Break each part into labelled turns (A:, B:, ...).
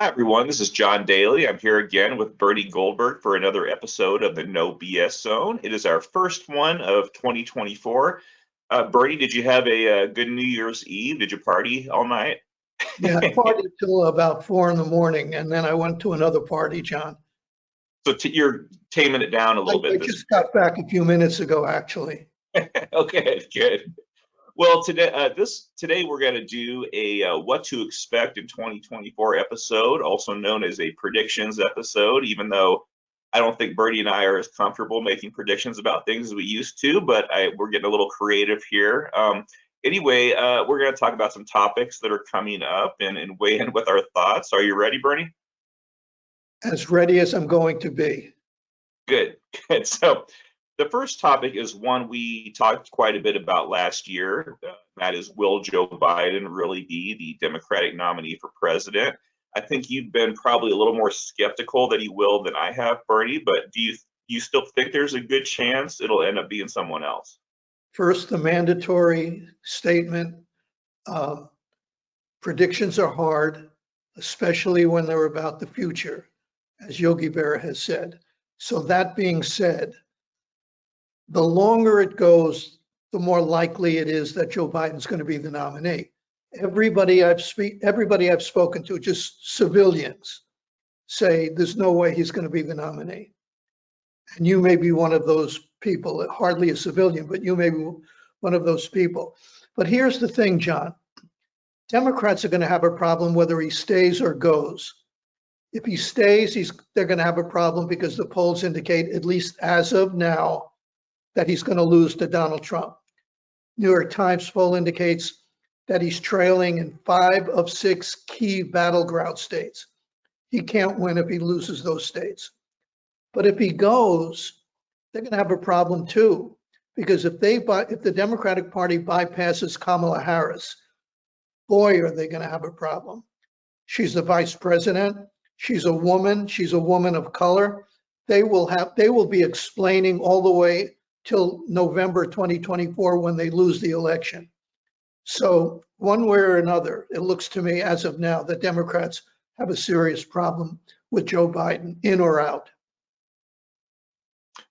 A: Hi, everyone. This is John Daly. I'm here again with Bernie Goldberg for another episode of the No BS Zone. It is our first one of 2024. Bernie, did you have a good New Year's Eve? Did you party all night?
B: Yeah, I partied till about 4 in the morning, and then I went to another party, John.
A: So you're taming it down a
B: I,
A: little
B: I
A: bit this
B: just got back a few minutes ago, actually.
A: Okay, good. Well, today we're going to do a what to expect in 2024 episode, also known as a predictions episode, even though I don't think Bertie and I are as comfortable making predictions about things as we used to, but we're getting a little creative here. Anyway, we're going to talk about some topics that are coming up and weigh in with our thoughts. Are you ready, Bernie?
B: As ready as I'm going to be.
A: Good, good. So the first topic is one we talked quite a bit about last year. That is, will Joe Biden really be the Democratic nominee for president? I think you've been probably a little more skeptical that he will than I have, Bernie, but do you still think there's a good chance it'll end up being someone else?
B: First, the mandatory statement. Predictions are hard, especially when they're about the future, as Yogi Berra has said. So that being said, the longer it goes, the more likely it is that Joe Biden's going to be the nominee. Everybody I've spoken to, just civilians, say there's no way he's going to be the nominee. And you may be one of those people, hardly a civilian, but you may be one of those people. But here's the thing, John. Democrats are going to have a problem whether he stays or goes. If he stays, they're going to have a problem because the polls indicate, at least as of now, that he's going to lose to Donald Trump. New York Times poll indicates that he's trailing in 5 of 6 key battleground states. He can't win if he loses those states. But if he goes, they're going to have a problem too, because if the Democratic Party bypasses Kamala Harris, boy, are they going to have a problem. She's the vice president. She's a woman. She's a woman of color. They will be explaining all the way till November 2024 when they lose the election. So one way or another, it looks to me as of now that Democrats have a serious problem with Joe Biden, in or out.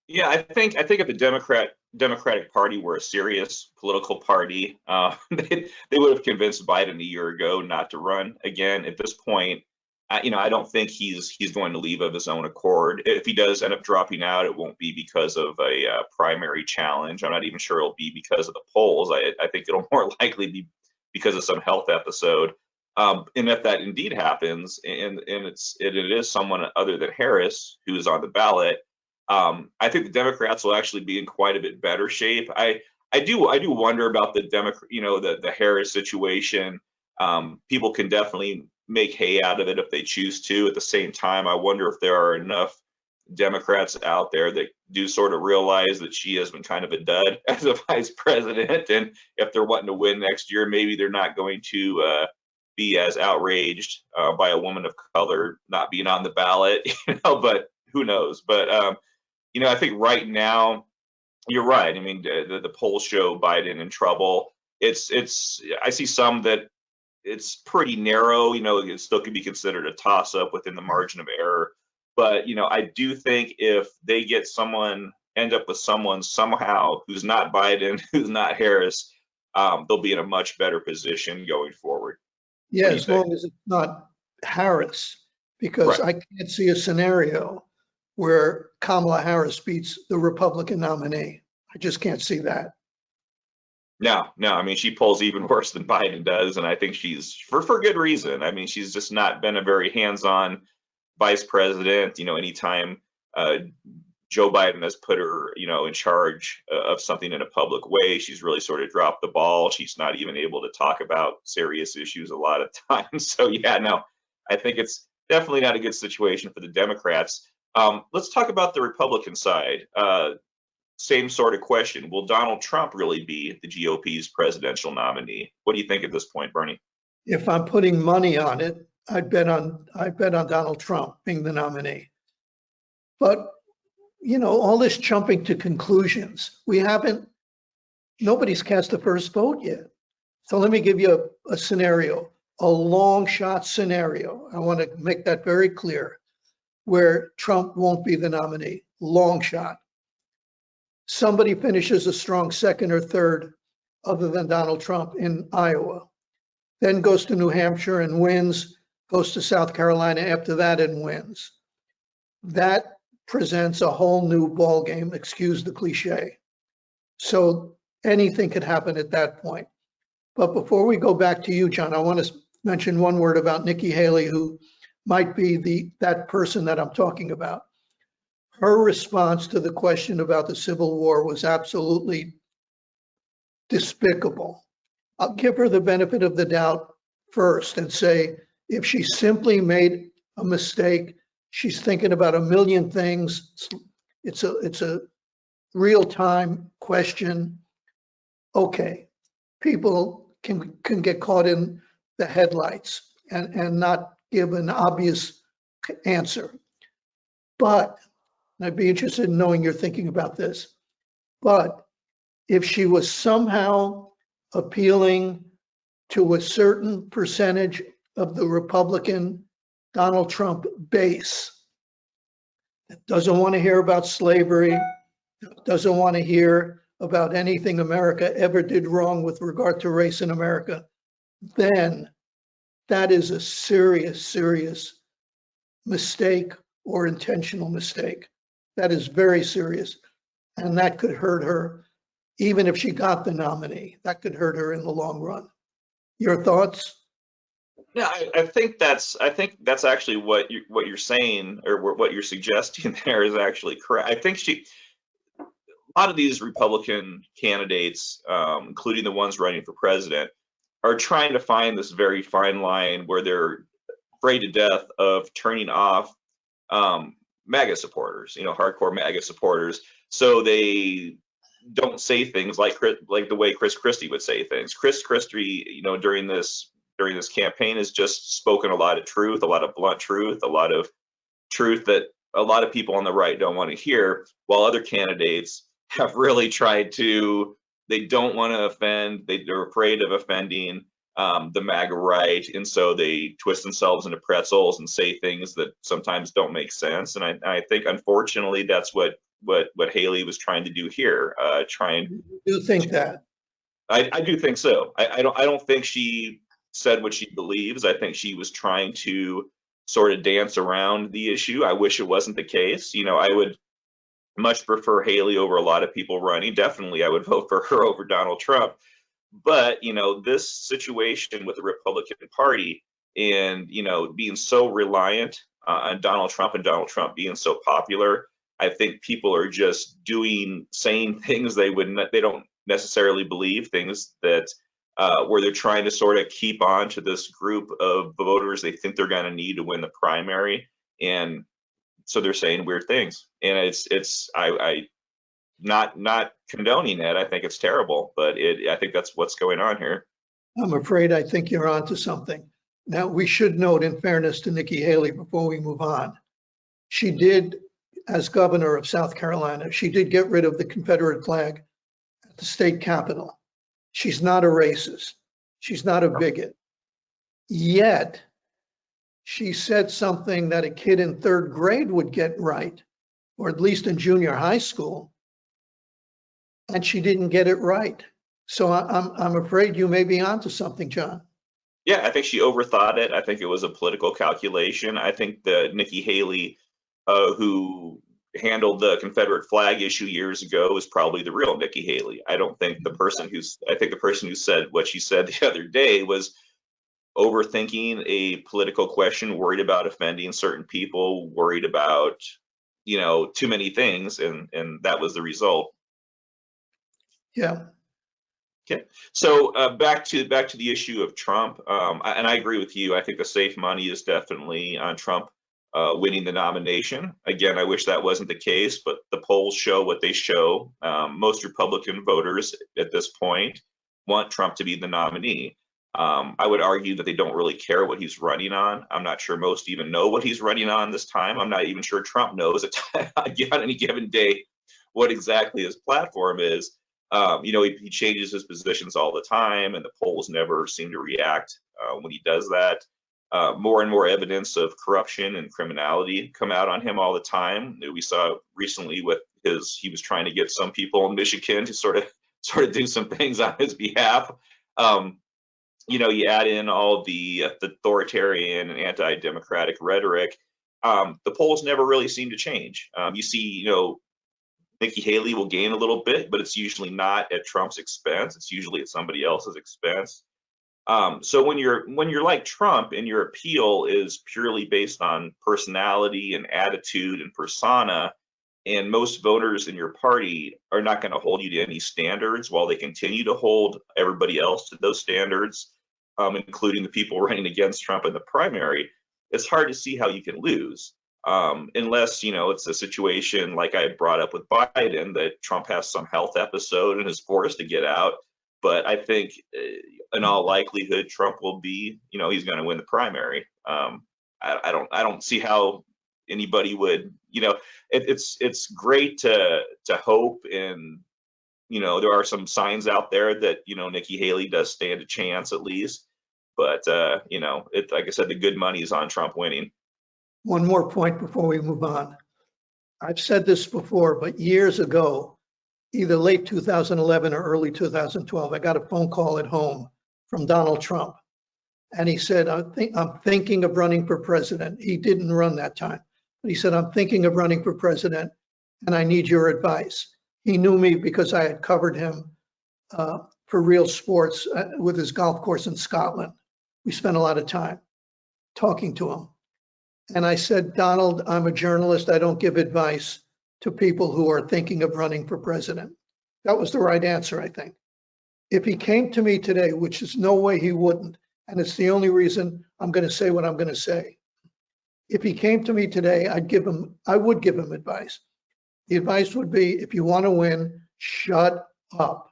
A: Yeah, I think if the Democratic Party were a serious political party, they would have convinced Biden a year ago not to run again. At this point, I don't think he's going to leave of his own accord. If he does end up dropping out, it won't be because of a primary challenge. I'm not even sure it'll be because of the polls. I think it'll more likely be because of some health episode. And if that indeed happens, and it is someone other than Harris who is on the ballot, I think the Democrats will actually be in quite a bit better shape. I do wonder about the Harris situation. People can definitely make hay out of it if they choose to. At the same time, I wonder if there are enough Democrats out there that do sort of realize that she has been kind of a dud as a vice president, and if they're wanting to win next year, maybe they're not going to be as outraged by a woman of color not being on the ballot, but who knows? But I think right now, you're right. I mean, the polls show Biden in trouble. I see some that it's pretty narrow. It still could be considered a toss-up within the margin of error. But I do think if they end up with someone somehow who's not Biden, who's not Harris, they'll be in a much better position going forward.
B: Yeah, as long as it's not Harris, because
A: Right.
B: I can't see a scenario where Kamala Harris beats the Republican nominee. I just can't see that.
A: No. I mean, she polls even worse than Biden does, and I think she's for good reason. I mean, she's just not been a very hands-on vice president. Anytime Joe Biden has put her, in charge of something in a public way, she's really sort of dropped the ball. She's not even able to talk about serious issues a lot of times. So yeah, no, I think it's definitely not a good situation for the Democrats. Let's talk about the Republican side. Same sort of question. Will Donald Trump really be the GOP's presidential nominee? What do you think at this point, Bernie?
B: If I'm putting money on it, I bet on Donald Trump being the nominee. But all this jumping to conclusions, nobody's cast the first vote yet. So let me give you a scenario. a long shot scenario, I want to make that very clear, where Trump won't be the nominee, long shot. Somebody finishes a strong second or third other than Donald Trump in Iowa, then goes to New Hampshire and wins, goes to South Carolina after that and wins. That presents a whole new ballgame, excuse the cliche. So anything could happen at that point. But before we go back to you, John, I want to mention one word about Nikki Haley, who might be that person that I'm talking about. Her response to the question about the Civil War was absolutely despicable. I'll give her the benefit of the doubt first and say, if she simply made a mistake, she's thinking about a million things. It's a real-time question. Okay, people can get caught in the headlights and not give an obvious answer. But I'd be interested in knowing you're thinking about this. But if she was somehow appealing to a certain percentage of the Republican Donald Trump base that doesn't want to hear about slavery, doesn't want to hear about anything America ever did wrong with regard to race in America, then that is a serious, serious mistake or intentional mistake. That is very serious. And that could hurt her, even if she got the nominee. That could hurt her in the long run. Your thoughts?
A: Yeah, I think that's actually what you're saying, or what you're suggesting there is actually correct. I think a lot of these Republican candidates, including the ones running for president, are trying to find this very fine line where they're afraid to death of turning off MAGA supporters, hardcore MAGA supporters, so they don't say things like the way Chris Christie would say things. Chris Christie, during this campaign has just spoken a lot of truth, a lot of blunt truth, a lot of truth that a lot of people on the right don't want to hear, while other candidates have really tried to, they don't want to offend, they're afraid of offending the MAGA right, and so they twist themselves into pretzels and say things that sometimes don't make sense. And I think, unfortunately, that's what Haley was trying to do here.
B: You think that?
A: I do think so. I don't think she said what she believes. I think she was trying to sort of dance around the issue. I wish it wasn't the case. I would much prefer Haley over a lot of people running. Definitely, I would vote for her over Donald Trump. But this situation with the Republican Party and being so reliant on Donald Trump and Donald Trump being so popular, I think people are just saying things they don't necessarily believe, things that where they're trying to sort of keep on to this group of voters they think they're going to need to win the primary, and so they're saying weird things. And I not condoning it. I think it's terrible, but I think that's what's going on here.
B: I'm afraid I think you're onto something. Now, we should note, in fairness to Nikki Haley, before we move on, she did, as governor of South Carolina, she did get rid of the Confederate flag at the state capitol. She's not a racist. She's not a bigot. Yet, she said something that a kid in third grade would get right, or at least in junior high school, and she didn't get it right. So I'm afraid you may be onto something, John.
A: Yeah, I think she overthought it. I think it was a political calculation. I think that Nikki Haley, who handled the Confederate flag issue years ago, is probably the real Nikki Haley. I think the person who said what she said the other day was overthinking a political question, worried about offending certain people, worried about too many things, and that was the result.
B: Yeah.
A: Okay, so back to the issue of Trump, and I agree with you. I think the safe money is definitely on Trump winning the nomination. Again, I wish that wasn't the case, but the polls show what they show. Most Republican voters at this point want Trump to be the nominee. I would argue that they don't really care what he's running on. I'm not sure most even know what he's running on this time. I'm not even sure Trump knows on any given day what exactly his platform is. He changes his positions all the time, and the polls never seem to react when he does that. More and more evidence of corruption and criminality come out on him all the time. We saw recently with he was trying to get some people in Michigan to sort of do some things on his behalf. You add in all the authoritarian and anti-democratic rhetoric. The polls never really seem to change. You see, Nikki Haley will gain a little bit, but it's usually not at Trump's expense. It's usually at somebody else's expense. So when you're like Trump and your appeal is purely based on personality and attitude and persona, and most voters in your party are not going to hold you to any standards while they continue to hold everybody else to those standards, including the people running against Trump in the primary, it's hard to see how you can lose. Unless, it's a situation like I brought up with Biden, that Trump has some health episode and is forced to get out. But I think in all likelihood, Trump will be, he's going to win the primary. I don't see how anybody would, it's great to hope, and, there are some signs out there that, Nikki Haley does stand a chance at least. But, like I said, the good money is on Trump winning.
B: One more point before we move on. I've said this before, but years ago, either late 2011 or early 2012, I got a phone call at home from Donald Trump. And he said, I'm thinking of running for president. He didn't run that time, but he said, I'm thinking of running for president and I need your advice. He knew me because I had covered him for Real Sports with his golf course in Scotland. We spent a lot of time talking to him. And I said, Donald, I'm a journalist. I don't give advice to people who are thinking of running for president. That was the right answer, I think. If he came to me today, which is no way he wouldn't, and it's the only reason I'm going to say what I'm going to say. If he came to me today, I would give him advice. The advice would be, if you want to win, shut up.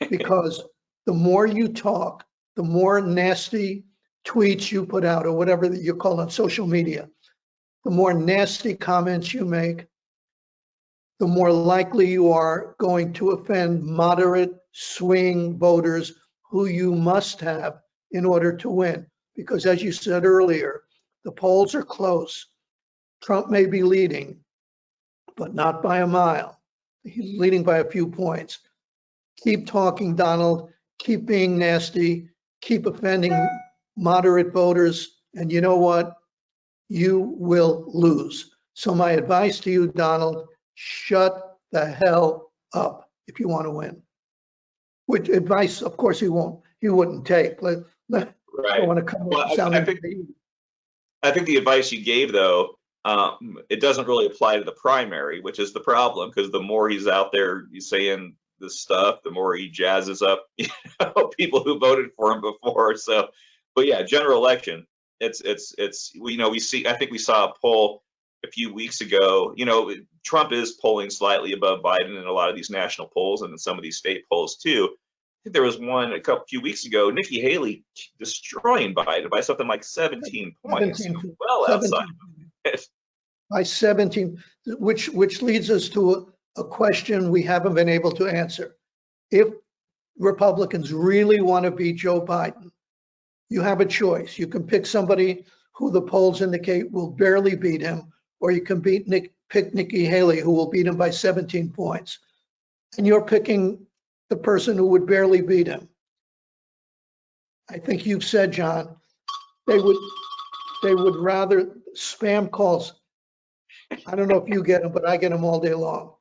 B: Because the more you talk, the more nasty tweets you put out, or whatever that you call on social media, the more nasty comments you make, the more likely you are going to offend moderate swing voters who you must have in order to win. Because as you said earlier, the polls are close. Trump may be leading, but not by a mile. He's leading by a few points. Keep talking, Donald. Keep being nasty. Keep offending moderate voters. And you know what? You will lose. So my advice to you, Donald, shut the hell up if you want to win. Which advice, of course, he wouldn't take.
A: Right.
B: I don't want to come
A: well,
B: sound
A: I think the advice you gave, though, it doesn't really apply to the primary, which is the problem, because the more he's out there saying this stuff, the more he jazzes up people who voted for him before. So, but yeah, general election, I think we saw a poll a few weeks ago. Trump is polling slightly above Biden in a lot of these national polls and in some of these state polls too. I think there was one few weeks ago, Nikki Haley destroying Biden by something like 17 points.
B: 17,
A: well outside it.
B: By 17, which leads us to a question we haven't been able to answer. If Republicans really want to beat Joe Biden, you have a choice. You can pick somebody who the polls indicate will barely beat him, or you can pick Nikki Haley, who will beat him by 17 points. And you're picking the person who would barely beat him. I think you've said, John, they would rather spam calls. I don't know if you get them, but I get them all day long.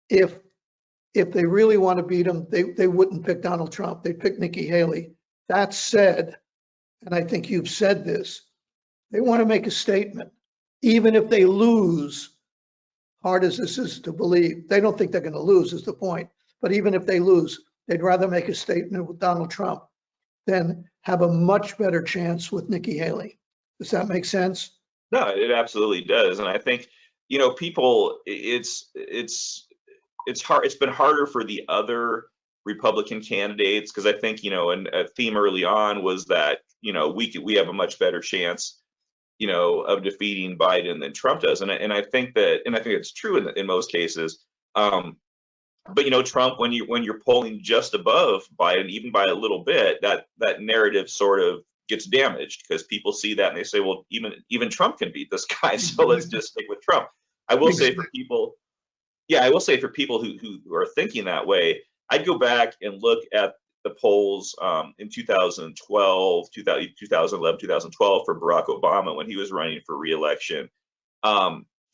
B: If they really want to beat him, they wouldn't pick Donald Trump. They'd pick Nikki Haley. That said, and I think you've said this, they want to make a statement. Even if they lose, hard as this is to believe, they don't think they're going to lose is the point. But even if they lose, they'd rather make a statement with Donald Trump than have a much better chance with Nikki Haley. Does that make sense?
A: No, it absolutely does. And I think, people, it's hard. It's been harder for the other Republican candidates, because I think, and a theme early on was that, we have a much better chance, of defeating Biden than Trump does. And I think it's true in most cases. But Trump, when you're polling just above Biden, even by a little bit, that narrative sort of gets damaged because people see that and they say, well, even Trump can beat this guy, so let's just stick with Trump. I will say for people, yeah, I will say for people who are thinking that way, I'd go back and look at the polls in 2012, 2011, 2012 for Barack Obama when he was running for re-election.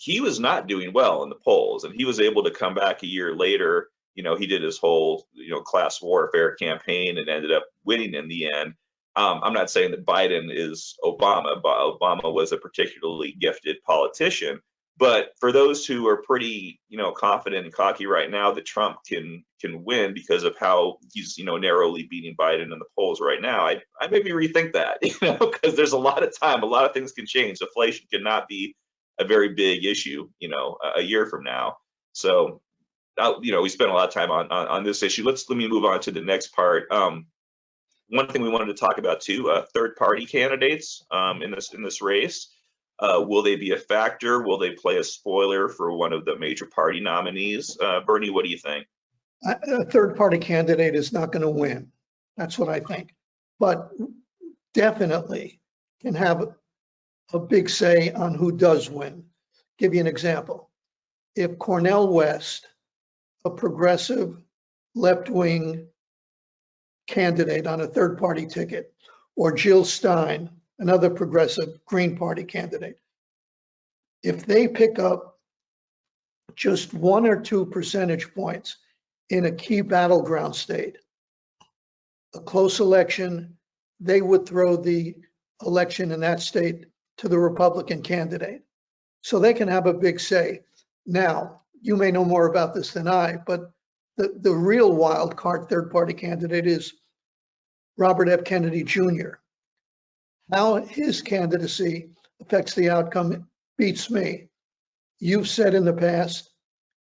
A: He was not doing well in the polls, and he was able to come back a year later. He did his whole class warfare campaign and ended up winning in the end. I'm not saying that Biden is Obama, but Obama was a particularly gifted politician. But for those who are pretty, confident and cocky right now that Trump can win because of how he's, narrowly beating Biden in the polls right now, I maybe rethink that, because there's a lot of time, a lot of things can change. Inflation cannot be a very big issue, a year from now. So, we spent a lot of time on this issue. Let me move on to the next part. One thing we wanted to talk about too, third-party candidates in this race. Will they be a factor? Will they play a spoiler for one of the major party nominees? Bernie, what do you think?
B: A third-party candidate is not going to win. That's what I think. But definitely can have a big say on who does win. Give you an example. If Cornel West, a progressive left-wing candidate on a third-party ticket, or Jill Stein, another progressive Green Party candidate, if they pick up just 1 or 2 percentage points in a key battleground state, a close election, they would throw the election in that state to the Republican candidate. So they can have a big say. Now, you may know more about this than I, but the real wild card third-party candidate is Robert F. Kennedy Jr. How his candidacy affects the outcome beats me. You've said in the past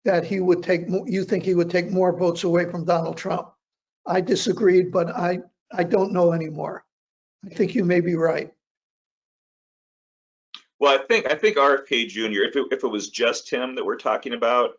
B: that you think he would take more votes away from Donald Trump. I disagreed, but I don't know anymore. I think you may be right.
A: Well, I think RFK Jr. If it was just him that we're talking about,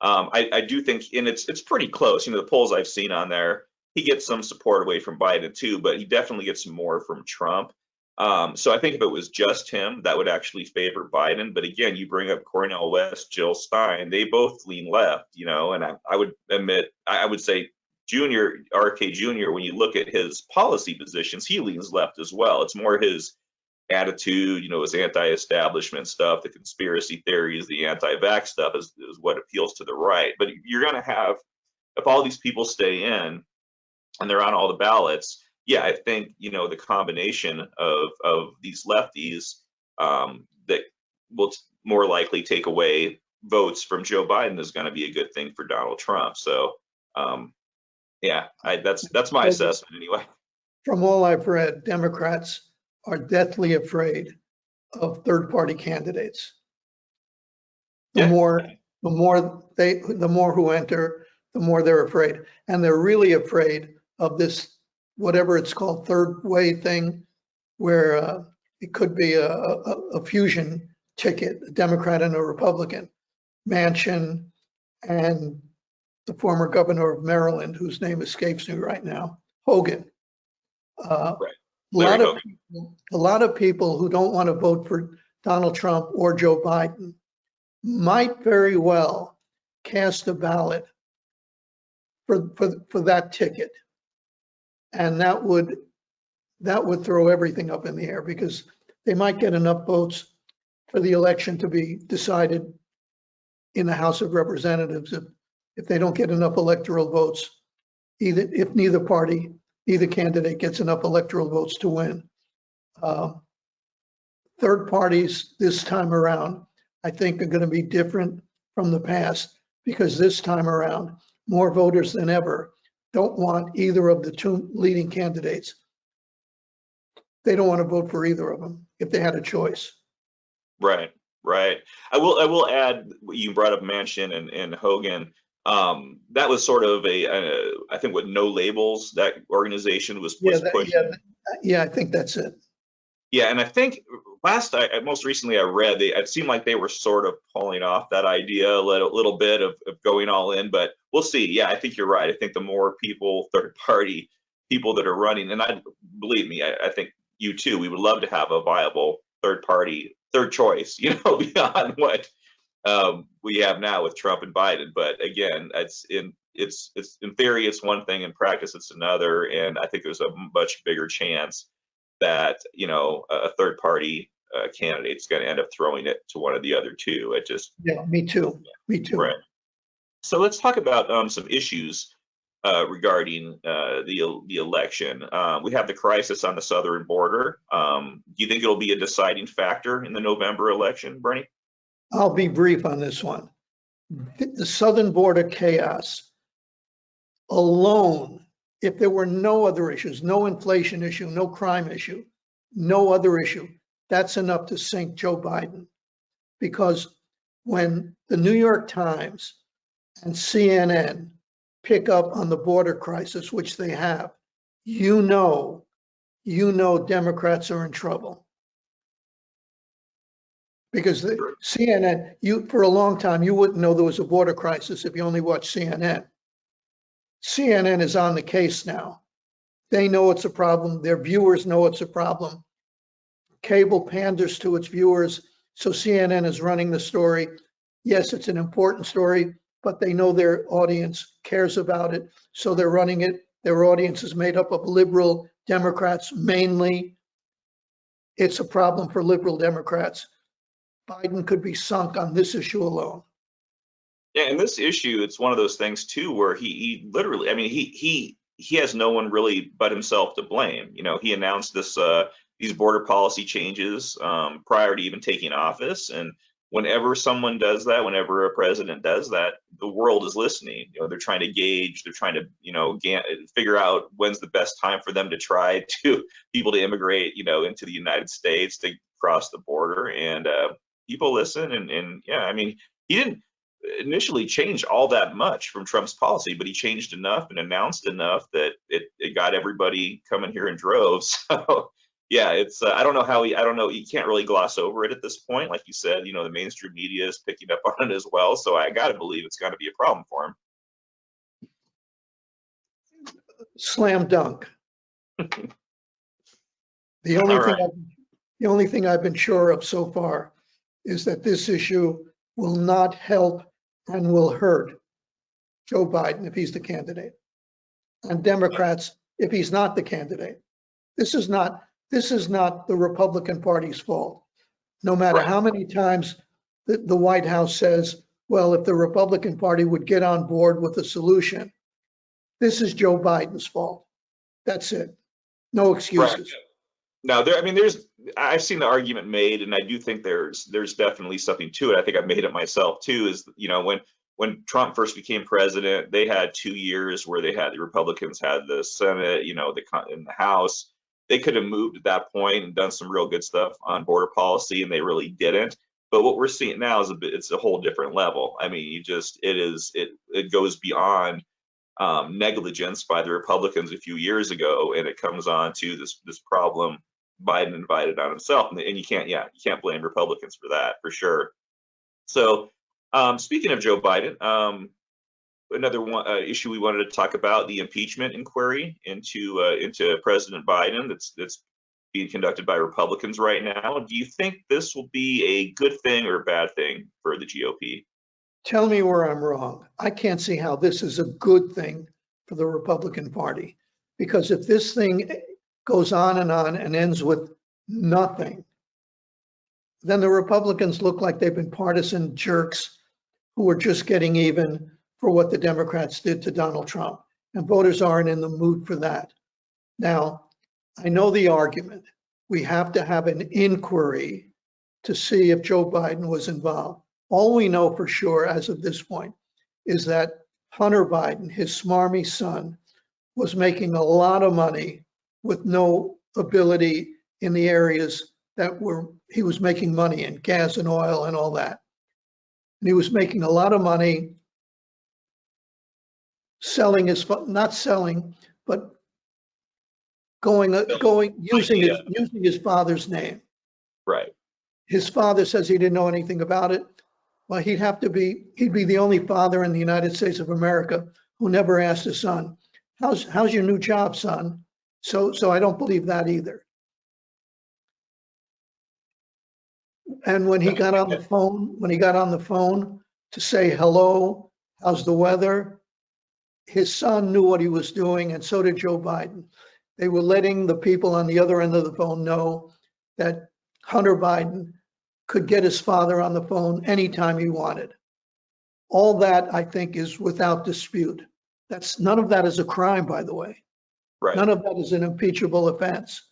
A: I do think, and it's pretty close. The polls I've seen on there, he gets some support away from Biden too, but he definitely gets more from Trump. So I think if it was just him, that would actually favor Biden. But again, you bring up Cornel West, Jill Stein, they both lean left, and I would admit, I would say RFK Jr., when you look at his policy positions, he leans left as well. It's more his attitude, his anti-establishment stuff, the conspiracy theories, the anti-vax stuff is what appeals to the right. But you're going to have, if all these people stay in and they're on all the ballots, yeah, I think, the combination of these lefties that will more likely take away votes from Joe Biden is going to be a good thing for Donald Trump. So, yeah, that's my assessment anyway.
B: From all I've read, Democrats are deathly afraid of third-party candidates. The more who enter, the more they're afraid, and they're really afraid of this, whatever it's called, third way thing, where it could be a fusion ticket, a Democrat and a Republican. Manchin and the former governor of Maryland, whose name escapes me right now, Hogan.
A: Right.
B: A lot of people who don't want to vote for Donald Trump or Joe Biden might very well cast a ballot for that ticket, and that would throw everything up in the air, because they might get enough votes for the election to be decided in the House of Representatives. If they don't get enough electoral votes, if neither candidate gets enough electoral votes to win. Third parties this time around, I think, are going to be different from the past, because this time around, more voters than ever don't want either of the two leading candidates. They don't want to vote for either of them if they had a choice.
A: Right. I will add, you brought up Manchin and Hogan. That was sort of I think what No Labels, that organization was pushing.
B: Yeah, I think that's it.
A: Yeah, and I think most recently I read, it seemed like they were sort of pulling off that idea a little bit of going all in, but we'll see. Yeah, I think you're right. I think the more people, third party people that are running, and I believe me, I think you too, we would love to have a viable third party, third choice, beyond what we have now with Trump and Biden. But again, it's in theory it's one thing, in practice it's another, and I think there's a much bigger chance that a third party candidate's going to end up throwing it to one of the other two. It just
B: Yeah, me too. Me too.
A: right. So let's talk about some issues regarding the election. We have the crisis on the southern border. Do you think it'll be a deciding factor in the November election, Bernie?
B: I'll be brief on this one. The southern border chaos alone, if there were no other issues, no inflation issue, no crime issue, no other issue, that's enough to sink Joe Biden. Because when the New York Times and CNN pick up on the border crisis, which they have, you know Democrats are in trouble. Because the CNN, for a long time, you wouldn't know there was a border crisis if you only watched CNN. CNN is on the case now. They know it's a problem. Their viewers know it's a problem. Cable panders to its viewers, so CNN is running the story. Yes, it's an important story, but they know their audience cares about it, so they're running it. Their audience is made up of liberal Democrats mainly. It's a problem for liberal Democrats. Biden could be sunk on this issue alone.
A: Yeah, and this issue, it's one of those things too, where he literally, I mean, he has no one really but himself to blame. He announced these border policy changes prior to even taking office, and whenever someone does that, whenever a president does that, the world is listening. They're trying to gauge, they're trying to figure out when's the best time for them to try to people to immigrate, into the United States, to cross the border, and people listen. And yeah, I mean, he didn't initially change all that much from Trump's policy, but he changed enough and announced enough that it got everybody coming here in droves. So yeah, it's I don't know, you can't really gloss over it at this point. Like you said, the mainstream media is picking up on it as well. So I got to believe it's going to be a problem for him.
B: Slam dunk. The only thing I've been sure of so far is that this issue will not help and will hurt Joe Biden if he's the candidate, and Democrats if he's not the candidate. This is not the Republican Party's fault. No matter how many times the White House says, well, if the Republican Party would get on board with a solution, this is Joe Biden's fault. That's it. No excuses.
A: Right. Now, I've seen the argument made, and I do think there's definitely something to it. I think I've made it myself too. Is when Trump first became president, they had 2 years where the Republicans had the Senate, in the House. They could have moved at that point and done some real good stuff on border policy, and they really didn't. But what we're seeing now is it's a whole different level. I mean, it goes beyond negligence by the Republicans a few years ago, and it comes on to this problem Biden invited on himself, and you can't blame Republicans for that, for sure. So speaking of Joe Biden, another issue we wanted to talk about, the impeachment inquiry into President Biden that's being conducted by Republicans right now. Do you think this will be a good thing or a bad thing for the GOP?
B: Tell me where I'm wrong. I can't see how this is a good thing for the Republican Party, because if this thing goes on and ends with nothing, then the Republicans look like they've been partisan jerks who are just getting even for what the Democrats did to Donald Trump, and voters aren't in the mood for that. Now, I know the argument. We have to have an inquiry to see if Joe Biden was involved. All we know for sure as of this point is that Hunter Biden, his smarmy son, was making a lot of money with no ability in the areas he was making money in, gas and oil and all that. And he was making a lot of money but using his father's name.
A: Right.
B: His father says he didn't know anything about it. Well, he'd be the only father in the United States of America who never asked his son, how's your new job, son? So I don't believe that either. And when he got on the phone to say hello, how's the weather? His son knew what he was doing, and so did Joe Biden. They were letting the people on the other end of the phone know that Hunter Biden could get his father on the phone anytime he wanted. All that, I think, is without dispute. None of that is a crime, by the way.
A: Right.
B: None of that is an impeachable offense.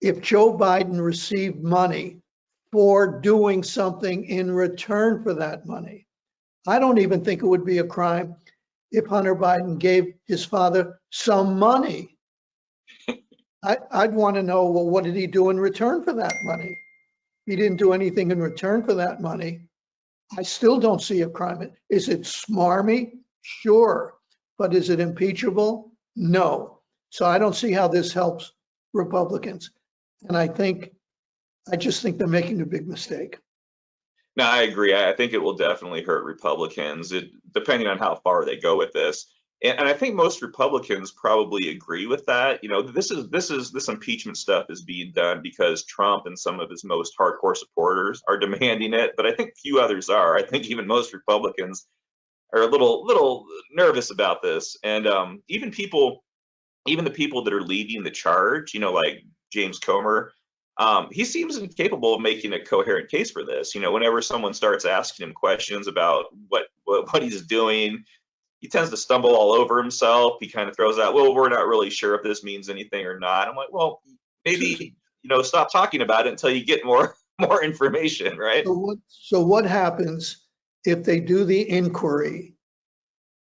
B: If Joe Biden received money for doing something in return for that money, I don't even think it would be a crime if Hunter Biden gave his father some money. I'd want to know, well, what did he do in return for that money? He didn't do anything in return for that money. I still don't see a crime. Is it smarmy? Sure. But is it impeachable? No. So I don't see how this helps Republicans. And I just think they're making a big mistake.
A: No, I agree. I think it will definitely hurt Republicans, depending on how far they go with this. And I think most Republicans probably agree with that. You know, this impeachment stuff is being done because Trump and some of his most hardcore supporters are demanding it, but I think few others are. I think even most Republicans are a little nervous about this. And even the people that are leading the charge, you know, like James Comer, he seems incapable of making a coherent case for this. You know, whenever someone starts asking him questions about what he's doing, he tends to stumble all over himself. He kind of throws out, well, we're not really sure if this means anything or not. I'm like, well, maybe, you know, stop talking about it until you get more information, right?
B: So what happens if they do the inquiry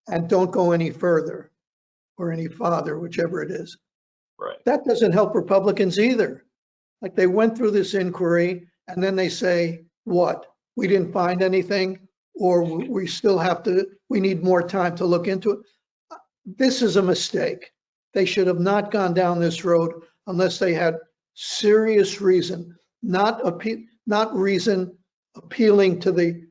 B: and don't go any further or any farther, whichever it is?
A: Right.
B: That doesn't help Republicans either. Like, they went through this inquiry and then they say, what? We didn't find anything, or we need more time to look into it. This is a mistake. They should have not gone down this road unless they had serious reason, not reason appealing to the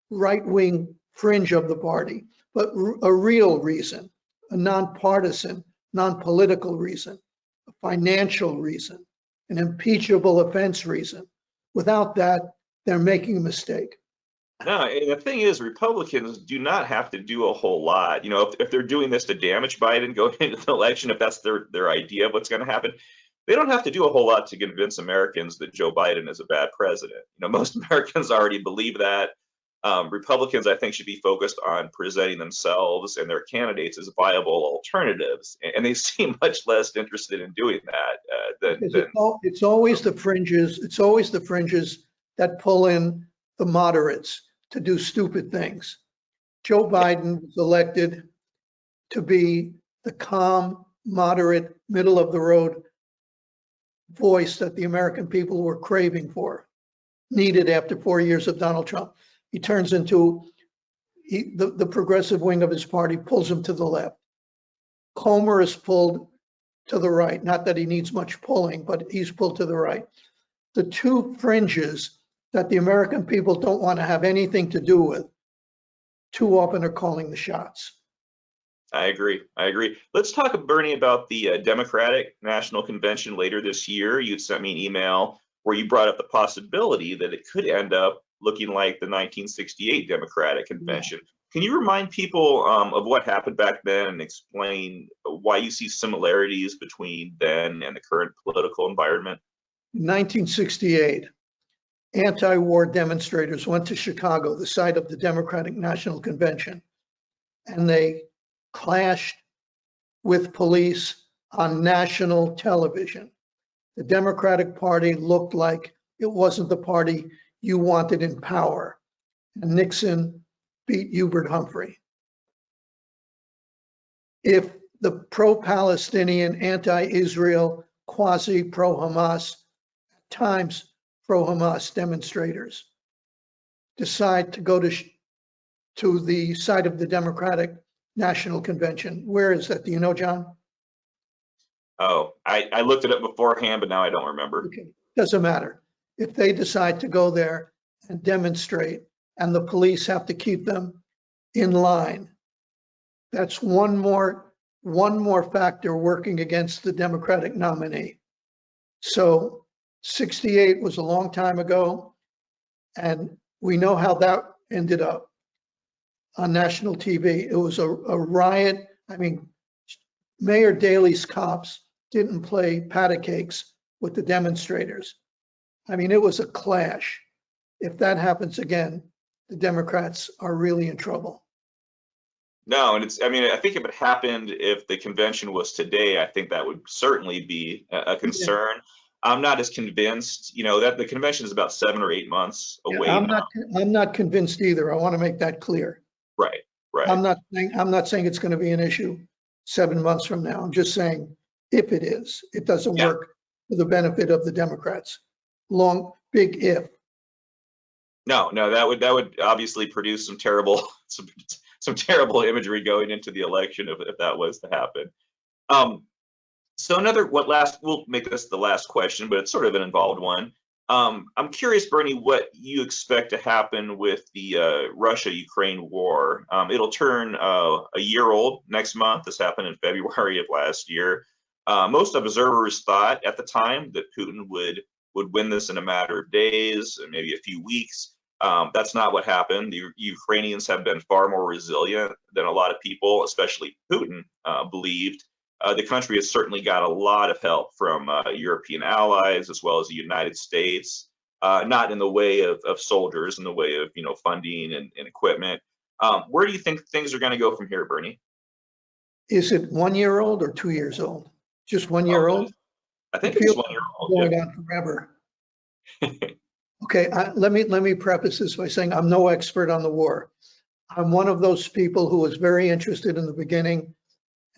B: right-wing fringe of the party, but a real reason, a nonpartisan, non-political reason, a financial reason, an impeachable offense reason. Without that, they're making a mistake.
A: No, and the thing is, Republicans do not have to do a whole lot. You know, if they're doing this to damage Biden going into the election, if that's their idea of what's going to happen, they don't have to do a whole lot to convince Americans that Joe Biden is a bad president. You know, most Americans already believe that. Republicans, I think, should be focused on presenting themselves and their candidates as viable alternatives, and they seem much less interested in doing that.
B: It's always the fringes. It's always the fringes that pull in the moderates to do stupid things. Joe Biden was elected to be the calm, moderate, middle of the road voice that the American people were craving for, needed after 4 years of Donald Trump. He turns into the progressive wing of his party, pulls him to the left. Comer is pulled to the right. Not that he needs much pulling, but he's pulled to the right. The two fringes that the American people don't want to have anything to do with too often are calling the shots.
A: I agree. Let's talk, Bernie, about the Democratic National Convention later this year. You'd sent me an email where you brought up the possibility that it could end up looking like the 1968 Democratic Convention. Yeah. Can you remind people of what happened back then and explain why you see similarities between then and the current political environment?
B: 1968, anti-war demonstrators went to Chicago, the site of the Democratic National Convention, and they clashed with police on national television. The Democratic Party looked like it wasn't the party you wanted in power, and Nixon beat Hubert Humphrey. If the pro-Palestinian, anti-Israel, quasi-pro-Hamas, at times pro-Hamas demonstrators decide to go to the site of the Democratic National Convention, where is that? Do you know, John?
A: Oh, I looked it up beforehand, but now I don't remember.
B: Okay, doesn't matter. If they decide to go there and demonstrate and the police have to keep them in line, that's one more factor working against the Democratic nominee. So 68 was a long time ago, and we know how that ended up on national TV. It was a riot. I mean, Mayor Daly's cops didn't play patty cakes with the demonstrators. I mean, it was a clash. If that happens again, the Democrats are really in trouble.
A: No, and I mean, I think if it happened, if the convention was today, I think that would certainly be a
B: Yeah,
A: concern. I'm not as convinced, that the convention is about 7 or 8 months
B: yeah,
A: away
B: I'm
A: now.
B: not convinced either. I want to make that clear.
A: Right, right.
B: I'm not saying it's going to be an issue 7 months from now. I'm just saying if it is, it doesn't
A: Yeah.
B: work for the benefit of the Democrats. Big if.
A: No, no, that would obviously produce some terrible some terrible imagery going into the election if that was to happen. Um, So we'll make this the last question, but it's sort of an involved one. I'm curious, Bernie, what you expect to happen with the Russia-Ukraine war. It'll turn a year old next month. This happened in February of last year. Most observers thought at the time that Putin would win this in a matter of days, maybe a few weeks. That's not what happened. The Ukrainians have been far more resilient than a lot of people, especially Putin, believed. The country has certainly got a lot of help from European allies as well as the United States, not in the way of soldiers, in the way of funding and equipment. Where do you think things are going to go from here, Bernie?
B: Is it 1 year old or 2 years old? Just one
A: Oh,
B: year old?
A: I
B: It
A: think it's
B: feels
A: 1 year old.
B: going on forever. Okay, let me preface this by saying I'm no expert on the war. I'm one of those people who was very interested in the beginning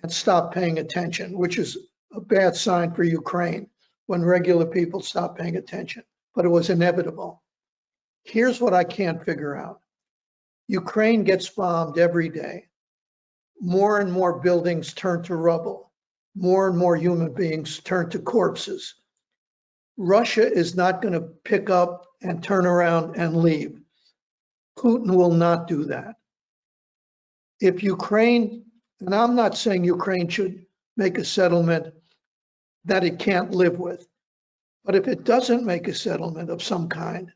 B: and stopped paying attention, which is a bad sign for Ukraine when regular people stop paying attention, but it was inevitable. Here's what I can't figure out. Ukraine gets bombed every day. More and more buildings turn to rubble. More and more human beings turn to corpses. Russia is not going to pick up and turn around and leave. Putin will not do that. If Ukraine, and I'm not saying Ukraine should make a settlement that it can't live with, but if it doesn't make a settlement of some kind,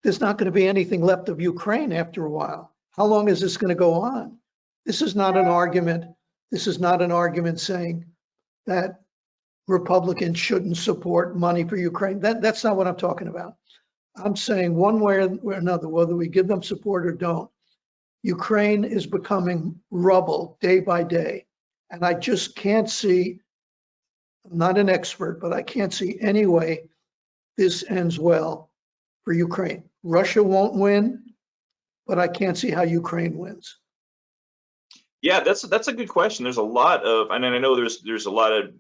B: there's not going to be anything left of Ukraine after a while. How long is this going to go on? This is not an argument. This is not an argument saying that Republicans shouldn't support money for Ukraine. That's not what I'm talking about. I'm saying one way or another, whether we give them support or don't, Ukraine is becoming rubble day by day. And I just can't see, I'm not an expert, but I can't see any way this ends well for Ukraine. Russia won't win, but I can't see how Ukraine wins.
A: Yeah, that's a good question. There's a lot of, and I know there's a lot of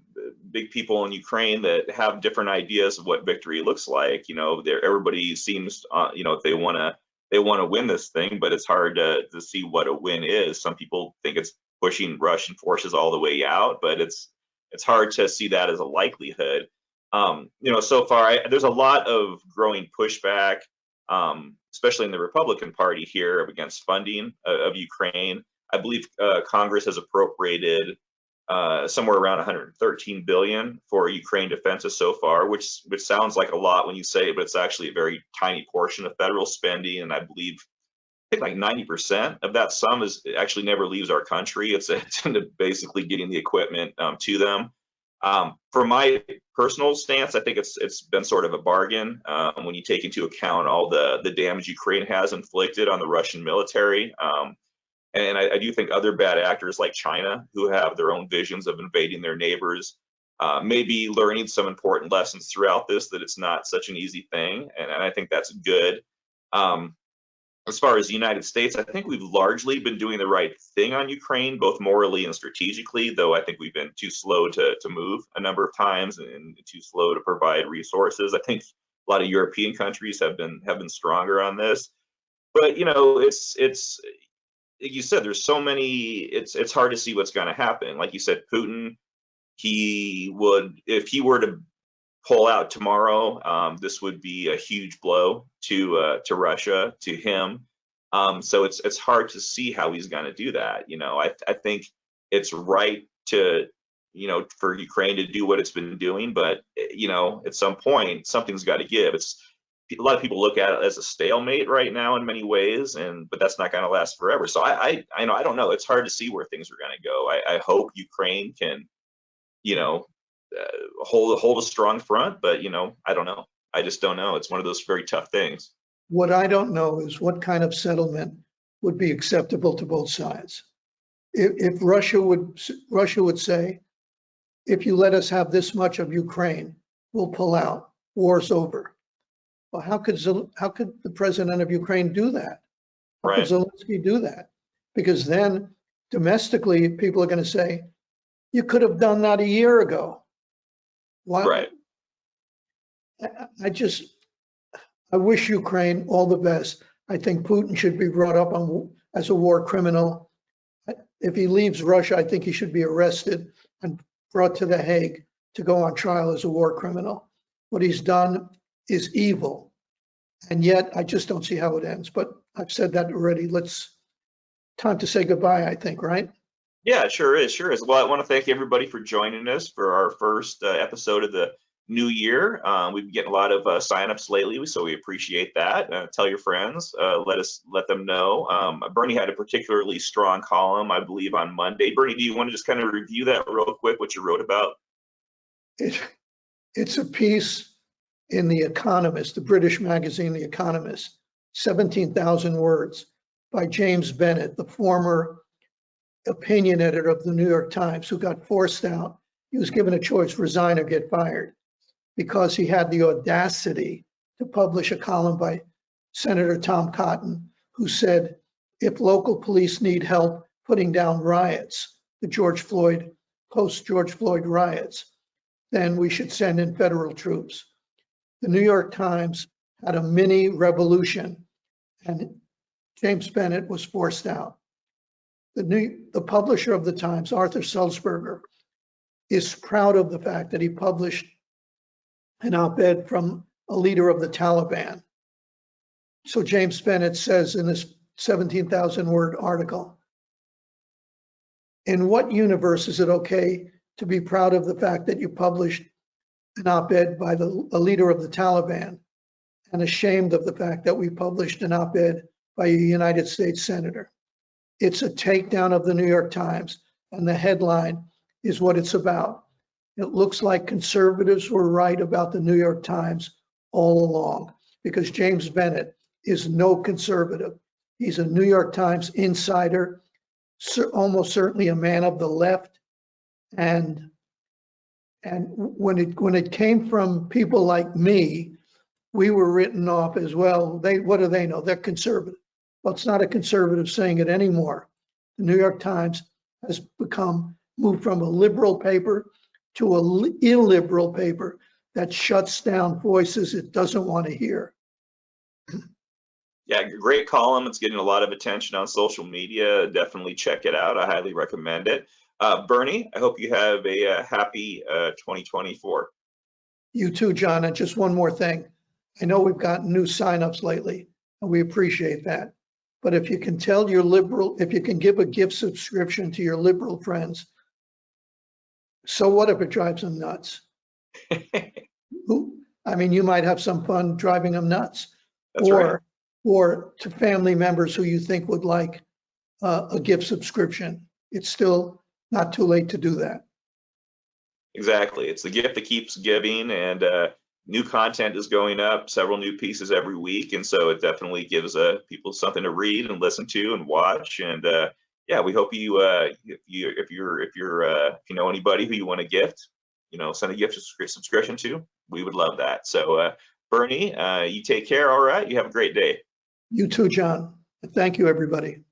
A: big people in Ukraine that have different ideas of what victory looks like. Everybody seems, they want to win this thing, but it's hard to see what a win is. Some people think it's pushing Russian forces all the way out, but it's hard to see that as a likelihood. So far, there's a lot of growing pushback, especially in the Republican Party here against funding of Ukraine. I believe Congress has appropriated somewhere around 113 billion for Ukraine defenses so far, which sounds like a lot when you say it, but it's actually a very tiny portion of federal spending. And I think like 90% of that sum is actually never leaves our country. It's into basically getting the equipment to them. For my personal stance, I think it's been sort of a bargain when you take into account all the damage Ukraine has inflicted on the Russian military. And I do think other bad actors like China, who have their own visions of invading their neighbors, may be learning some important lessons throughout this, that it's not such an easy thing. And I think that's good. As far as the United States, I think we've largely been doing the right thing on Ukraine, both morally and strategically, though I think we've been too slow to move a number of times and too slow to provide resources. I think a lot of European countries have been stronger on this. But it's like you said, there's so many. It's hard to see what's going to happen. Like you said, Putin he would, if he were to pull out tomorrow, this would be a huge blow to Russia, to him. So it's hard to see how he's going to do that. I think it's right to, for Ukraine to do what it's been doing, but at some point something's got to give. It's a lot of people look at it as a stalemate right now in many ways, but that's not going to last forever. So I don't know. It's hard to see where things are going to go. I hope Ukraine can, hold a strong front, but I don't know. I just don't know. It's one of those very tough things.
B: What I don't know is what kind of settlement would be acceptable to both sides. If Russia would say, if you let us have this much of Ukraine, we'll pull out. War's over. Well, how could the president of Ukraine do that? How could Zelensky do that? Because then domestically, people are going to say, you could have done that a year ago. Why?
A: Right.
B: I wish Ukraine all the best. I think Putin should be brought up as a war criminal. If he leaves Russia, I think he should be arrested and brought to The Hague to go on trial as a war criminal. What he's done is evil. And yet I just don't see how it ends. But I've said that already. Time to say goodbye, I think, right?
A: Yeah, it sure is. Sure is. Well, I want to thank everybody for joining us for our first episode of the new year. We've been getting a lot of signups lately, so we appreciate that. Tell your friends, let them know. Bernie had a particularly strong column, I believe, on Monday. Bernie, do you want to just kind of review that real quick, what you wrote about?
B: It's a piece in The Economist, the British magazine, The Economist, 17,000 words, by James Bennett, the former opinion editor of the New York Times, who got forced out. He was given a choice, resign or get fired, because he had the audacity to publish a column by Senator Tom Cotton, who said, if local police need help putting down riots, the post-George Floyd riots, then we should send in federal troops. The New York Times had a mini revolution, and James Bennett was forced out. The publisher of the Times, Arthur Sulzberger, is proud of the fact that he published an op-ed from a leader of the Taliban. So James Bennett says in this 17,000-word article, in what universe is it okay to be proud of the fact that you published an op-ed by a leader of the Taliban, and ashamed of the fact that we published an op-ed by a United States senator? It's a takedown of the New York Times, and the headline is what it's about. It looks like conservatives were right about the New York Times all along, because James Bennett is no conservative. He's a New York Times insider, almost certainly a man of the left. And when it came from people like me, we were written off as, well, what do they know? They're conservative. Well, it's not a conservative saying it anymore. The New York Times has moved from a liberal paper to an illiberal paper that shuts down voices it doesn't want to hear.
A: Yeah, great column. It's getting a lot of attention on social media. Definitely check it out. I highly recommend it. Bernie, I hope you have a happy 2024.
B: You too, John. And just one more thing. I know we've gotten new signups lately, and we appreciate that. But if you can tell your liberal, if you can give a gift subscription to your liberal friends, so what if it drives them nuts? I mean, you might have some fun driving them nuts.
A: That's right.
B: Or to family members who you think would like a gift subscription. It's still not too late to do that.
A: Exactly. It's the gift that keeps giving, and new content is going up, several new pieces every week, and so it definitely gives people something to read and listen to and watch. And yeah, we hope you, if you know anybody who you want to gift, send a gift subscription to. We would love that. So Bernie, you take care. All right. You have a great day.
B: You too, John. Thank you, everybody.